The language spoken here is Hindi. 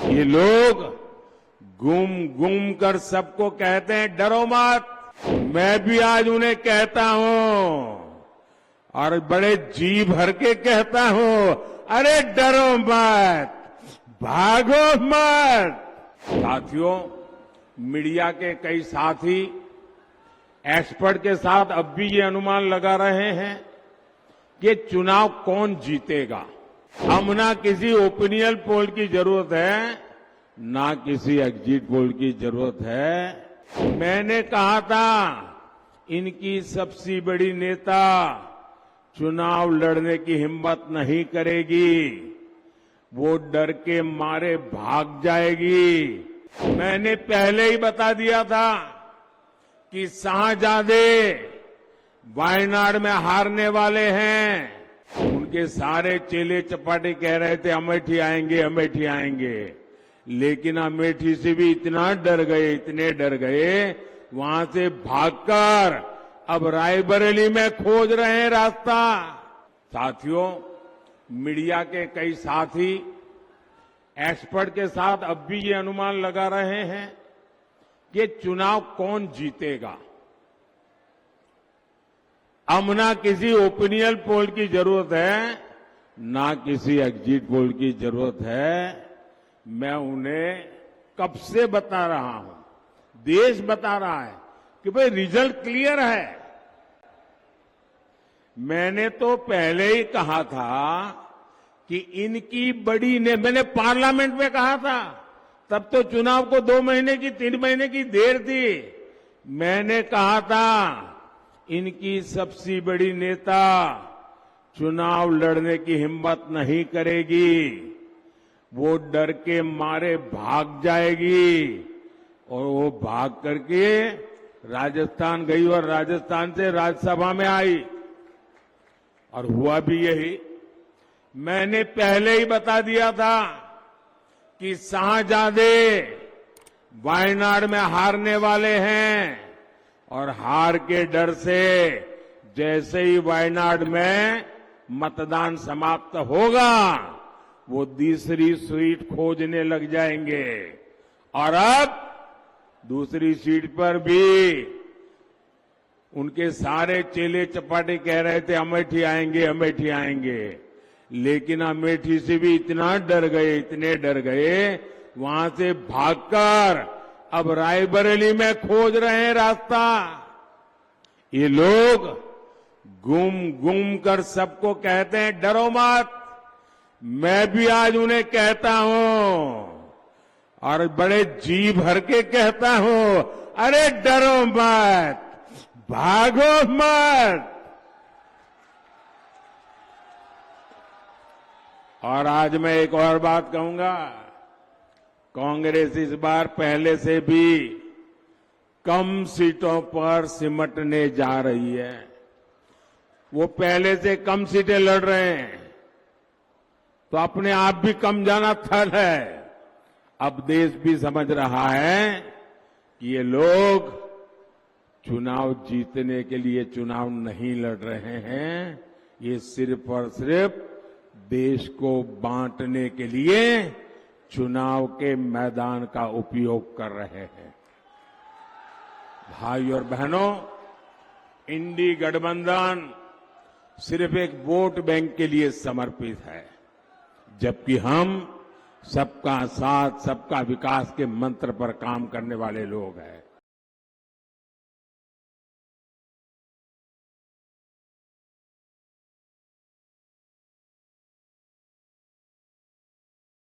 ये लोग गुम गुम कर सबको कहते हैं डरो मत। मैं भी आज उन्हें कहता हूं और बड़े जी भर के कहता हूं, अरे डरो मत, भागो मत। साथियों, मीडिया के कई साथी एक्सपर्ट के साथ अब भी ये अनुमान लगा रहे हैं कि चुनाव कौन जीतेगा। हम ना किसी ओपिनियन पोल की जरूरत है, ना किसी एग्जिट पोल की जरूरत है। मैंने कहा था इनकी सबसे बड़ी नेता चुनाव लड़ने की हिम्मत नहीं करेगी, वो डर के मारे भाग जाएगी। मैंने पहले ही बता दिया था कि शाहजादे वायनाड में हारने वाले हैं। उनके सारे चेले चपाटे कह रहे थे अमेठी आएंगे, अमेठी आएंगे, लेकिन अमेठी से भी इतना डर गए, इतने डर गए, वहां से भागकर अब रायबरेली में खोज रहे हैं रास्ता। साथियों, मीडिया के कई साथी एक्सपर्ट के साथ अब भी ये अनुमान लगा रहे हैं कि चुनाव कौन जीतेगा। अब ना किसी ओपिनियन पोल की जरूरत है, ना किसी एग्जिट पोल की जरूरत है। मैं उन्हें कब से बता रहा हूं, देश बता रहा है कि भाई रिजल्ट क्लियर है। मैंने तो पहले ही कहा था कि इनकी बड़ी ने मैंने पार्लियामेंट में कहा था, तब तो चुनाव को 2 महीने की 3 महीने की देर थी। मैंने कहा था इनकी सबसे बड़ी नेता चुनाव लड़ने की हिम्मत नहीं करेगी, वो डर के मारे भाग जाएगी। और वो भाग करके राजस्थान गई और राजस्थान से राज्यसभा में आई और हुआ भी यही। मैंने पहले ही बता दिया था कि शाहजादे वायनाड में हारने वाले हैं और हार के डर से जैसे ही वायनाड में मतदान समाप्त होगा, वो दूसरी सीट खोजने लग जाएंगे। और अब दूसरी सीट पर भी उनके सारे चेले चपाटे कह रहे थे अमेठी आएंगे, अमेठी आएंगे, लेकिन अमेठी से भी इतना डर गए, इतने डर गए, वहां से भागकर अब रायबरेली में खोज रहे हैं रास्ता। ये लोग गुम गुम कर सबको कहते हैं डरो मत। मैं भी आज उन्हें कहता हूं और बड़े जी भर के कहता हूं, अरे डरो मत, भागो मत। और आज मैं एक और बात कहूंगा, कांग्रेस इस बार पहले से भी कम सीटों पर सिमटने जा रही है। वो पहले से कम सीटें लड़ रहे हैं, तो अपने आप भी कम जाना थल है। अब देश भी समझ रहा है कि ये लोग चुनाव जीतने के लिए चुनाव नहीं लड़ रहे हैं, ये सिर्फ और सिर्फ देश को बांटने के लिए चुनाव के मैदान का उपयोग कर रहे हैं। भाई और बहनों, इंडी गठबंधन सिर्फ एक वोट बैंक के लिए समर्पित है, जबकि हम सबका साथ सबका विकास के मंत्र पर काम करने वाले लोग हैं।